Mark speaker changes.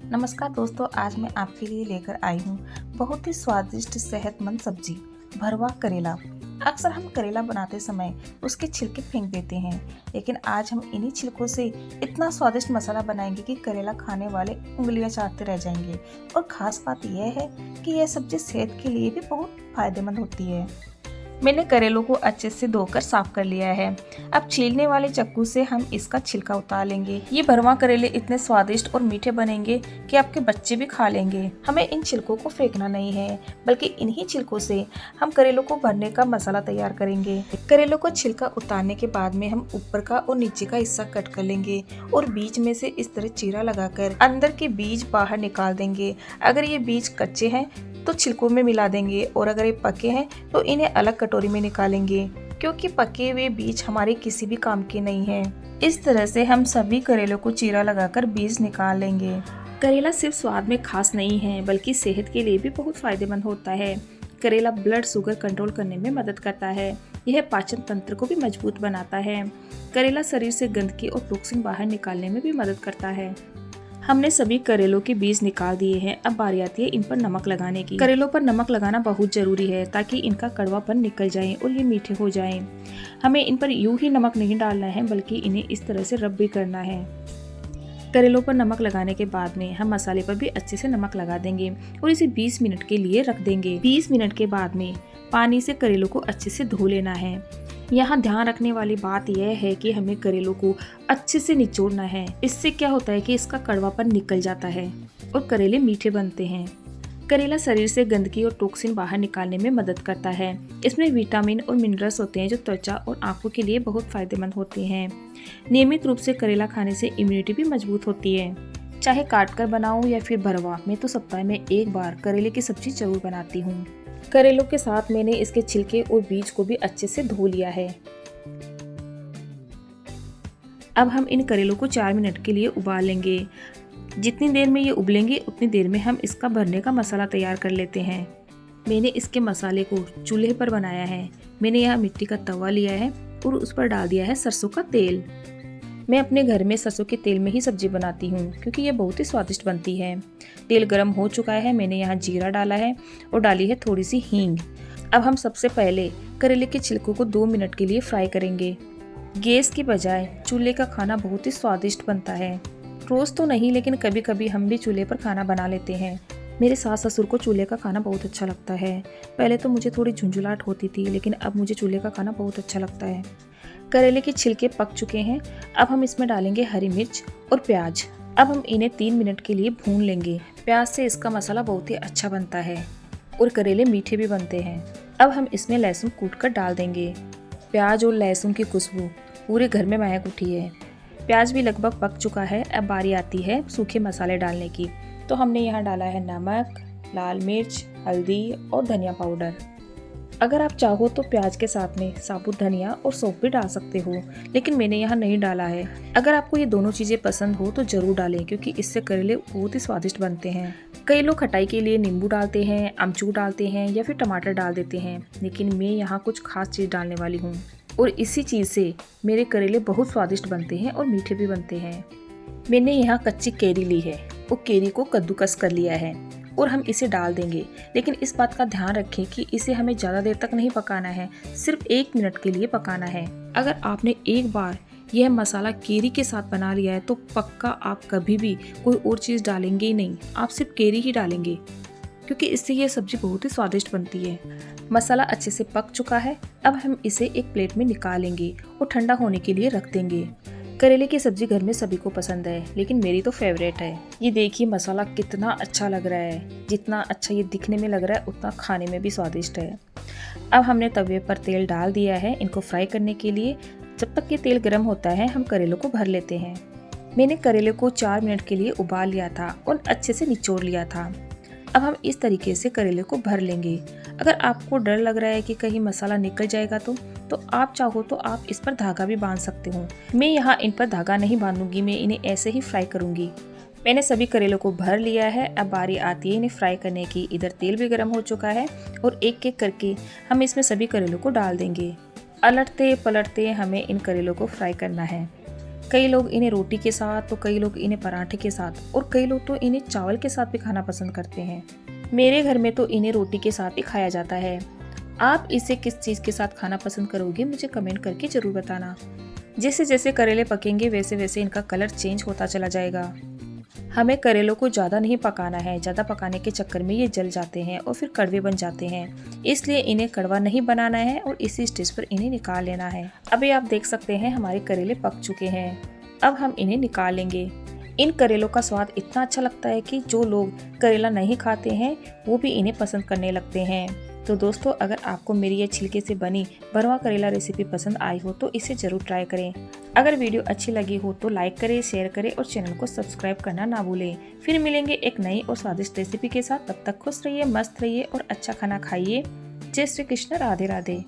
Speaker 1: नमस्कार दोस्तों, आज मैं आपके लिए लेकर आई हूँ बहुत ही स्वादिष्ट सेहतमंद सब्जी भरवा करेला। अक्सर हम करेला बनाते समय उसके छिलके फेंक देते हैं, लेकिन आज हम इन्हीं छिलकों से इतना स्वादिष्ट मसाला बनाएंगे कि करेला खाने वाले उंगलियां चाटते रह जाएंगे। और खास बात यह है कि यह सब्जी सेहत के लिए भी बहुत फायदेमंद होती है। मैंने करेलों को अच्छे से धोकर साफ कर लिया है। अब छीलने वाले चाकू से हम इसका छिलका उतार लेंगे। ये भरवा करेले इतने स्वादिष्ट और मीठे बनेंगे कि आपके बच्चे भी खा लेंगे। हमें इन छिलकों को फेंकना नहीं है, बल्कि इन्हीं छिलकों से हम करेलों को भरने का मसाला तैयार करेंगे। करेलों को छिलका उतारने के बाद में हम ऊपर का और नीचे का हिस्सा कट कर लेंगे और बीच में से इस तरह चीरा लगाकर अंदर के बीज बाहर निकाल देंगे। अगर ये बीज कच्चे हैं तो छिलकों में मिला देंगे, और अगर ये पके हैं तो इन्हें अलग कटोरी में निकालेंगे, क्योंकि पके हुए बीज हमारे किसी भी काम के नहीं हैं। इस तरह से हम सभी करेलों को चीरा लगाकर बीज निकाल लेंगे। करेला सिर्फ स्वाद में खास नहीं है, बल्कि सेहत के लिए भी बहुत फायदेमंद होता है। करेला ब्लड शुगर कंट्रोल करने में मदद करता है। यह पाचन तंत्र को भी मजबूत बनाता है। करेला शरीर से गंदगी और टॉक्सिन बाहर निकालने में भी मदद करता है। हमने सभी करेलों के बीज निकाल दिए हैं। अब बारी आती है इन पर नमक लगाने की। करेलों पर नमक लगाना बहुत जरूरी है ताकि इनका कड़वापन निकल जाए और ये मीठे हो जाएं। हमें इन पर यूं ही नमक नहीं डालना है, बल्कि इन्हें इस तरह से रब भी करना है। करेलों पर नमक लगाने के बाद में हम मसाले पर भी अच्छे से नमक लगा देंगे और इसे 20 मिनट के लिए रख देंगे। 20 मिनट के बाद में पानी से करेलों को अच्छे से धो लेना है। यहाँ ध्यान रखने वाली बात यह है कि हमें करेलों को अच्छे से निचोड़ना है। इससे क्या होता है कि इसका कड़वापन निकल जाता है और करेले मीठे बनते हैं। करेला शरीर से गंदगी और टॉक्सिन बाहर निकालने में मदद करता है। इसमें विटामिन और मिनरल्स होते हैं जो त्वचा और आंखों के लिए बहुत फायदेमंद होते हैं। नियमित रूप से करेला खाने से इम्यूनिटी भी मजबूत होती है। चाहे काट कर बनाऊं या फिर भरवा, मैं तो सप्ताह में एक बार करेले की सब्जी जरूर बनाती हूँ। करेलों के साथ मैंने इसके छिलके और बीज को भी अच्छे से धो लिया है। अब हम इन करेलों को 4 मिनट के लिए उबाल लेंगे। जितनी देर में ये उबलेंगे उतनी देर में हम इसका भरने का मसाला तैयार कर लेते हैं। मैंने इसके मसाले को चूल्हे पर बनाया है। मैंने यहाँ मिट्टी का तवा लिया है और उस पर डाल दिया है सरसों का तेल। मैं अपने घर में सरसों के तेल में ही सब्जी बनाती हूँ, क्योंकि ये बहुत ही स्वादिष्ट बनती है। तेल गर्म हो चुका है। मैंने यहाँ जीरा डाला है और डाली है थोड़ी सी हींग। अब हम सबसे पहले करेले के छिलकों को 2 मिनट के लिए फ्राई करेंगे। गैस की बजाय चूल्हे का खाना बहुत ही स्वादिष्ट बनता है। रोज तो नहीं, लेकिन कभी कभी हम भी चूल्हे पर खाना बना लेते हैं। मेरे सास ससुर को चूल्हे का खाना बहुत अच्छा लगता है। पहले तो मुझे थोड़ी झुंझुलाहट होती थी, लेकिन अब मुझे चूल्हे का खाना बहुत अच्छा लगता है। करेले के छिलके पक चुके हैं। अब हम इसमें डालेंगे हरी मिर्च और प्याज। अब हम इन्हें 3 मिनट के लिए भून लेंगे। प्याज से इसका मसाला बहुत ही अच्छा बनता है और करेले मीठे भी बनते हैं। अब हम इसमें लहसुन कूट कर डाल देंगे। प्याज और लहसुन की खुशबू पूरे घर में महक उठी है। प्याज भी लगभग पक चुका है। अब बारी आती है सूखे मसाले डालने की। तो हमने यहाँ डाला है नमक, लाल मिर्च, हल्दी और धनिया पाउडर। अगर आप चाहो तो प्याज के साथ में साबुत धनिया और सौंफ भी डाल सकते हो, लेकिन मैंने यहाँ नहीं डाला है। अगर आपको ये दोनों चीज़ें पसंद हो तो ज़रूर डालें, क्योंकि इससे करेले बहुत ही स्वादिष्ट बनते हैं। कई लोग खटाई के लिए नींबू डालते हैं, अमचूर डालते हैं या फिर टमाटर डाल देते हैं, लेकिन मैं यहाँ कुछ खास चीज़ डालने वाली हूँ और इसी चीज़ से मेरे करेले बहुत स्वादिष्ट बनते हैं और मीठे भी बनते हैं। मैंने यहाँ कच्ची कैरी ली है और कैरी को कद्दूकस कर लिया है और हम इसे डाल देंगे। लेकिन इस बात का ध्यान रखें कि इसे हमें ज़्यादा देर तक नहीं पकाना है, सिर्फ 1 मिनट के लिए पकाना है। अगर आपने एक बार यह मसाला कैरी के साथ बना लिया है तो पक्का आप कभी भी कोई और चीज़ डालेंगे ही नहीं, आप सिर्फ कैरी ही डालेंगे, क्योंकि इससे यह सब्जी बहुत ही स्वादिष्ट बनती है। मसाला अच्छे से पक चुका है। अब हम इसे एक प्लेट में निकालेंगे और ठंडा होने के लिए रख देंगे। करेले की सब्जी घर में सभी को पसंद है, लेकिन मेरी तो फेवरेट है। ये देखिए मसाला कितना अच्छा लग रहा है। जितना अच्छा ये दिखने में लग रहा है उतना खाने में भी स्वादिष्ट है। अब हमने तवे पर तेल डाल दिया है इनको फ्राई करने के लिए। जब तक ये तेल गर्म होता है हम करेलों को भर लेते हैं। मैंने करेले को 4 मिनट के लिए उबाल लिया था और अच्छे से निचोड़ लिया था। अब हम इस तरीके से करेले को भर लेंगे। अगर आपको डर लग रहा है कि कहीं मसाला निकल जाएगा तो आप चाहो तो आप इस पर धागा भी बांध सकते हो। मैं यहाँ इन पर धागा नहीं बांधूंगी, मैं इन्हें ऐसे ही फ्राई करूंगी। मैंने सभी करेलों को भर लिया है। अब बारी आती है इन्हें फ्राई करने की। इधर तेल भी गर्म हो चुका है और एक एक करके हम इसमें सभी करेलों को डाल देंगे। अलटते पलटते हमें इन करेलों को फ्राई करना है। कई लोग इन्हें रोटी के साथ, तो कई लोग इन्हें पराठे के साथ और कई लोग तो इन्हें चावल के साथ भी खाना पसंद करते हैं। मेरे घर में तो इन्हें रोटी के साथ ही खाया जाता है। आप इसे किस चीज़ के साथ खाना पसंद करोगे मुझे कमेंट करके ज़रूर बताना। जैसे जैसे करेले पकेंगे वैसे वैसे इनका कलर चेंज होता चला जाएगा। हमें करेलों को ज़्यादा नहीं पकाना है, ज़्यादा पकाने के चक्कर में ये जल जाते हैं और फिर कड़वे बन जाते हैं। इसलिए इन्हें कड़वा नहीं बनाना है और इसी स्टेज पर इन्हें निकाल लेना है। अभी आप देख सकते हैं हमारे करेले पक चुके हैं। अब हम इन्हें निकाल लेंगे। इन करेलों का स्वाद इतना अच्छा लगता है कि जो लोग करेला नहीं खाते हैं वो भी इन्हें पसंद करने लगते हैं। तो दोस्तों, अगर आपको मेरी ये छिलके से बनी भरवा करेला रेसिपी पसंद आई हो तो इसे ज़रूर ट्राई करें। अगर वीडियो अच्छी लगी हो तो लाइक करें, शेयर करें और चैनल को सब्सक्राइब करना ना भूलें। फिर मिलेंगे एक नई और स्वादिष्ट रेसिपी के साथ। तब तक खुश रहिए, मस्त रहिए और अच्छा खाना खाइए। जय श्री कृष्ण, राधे राधे।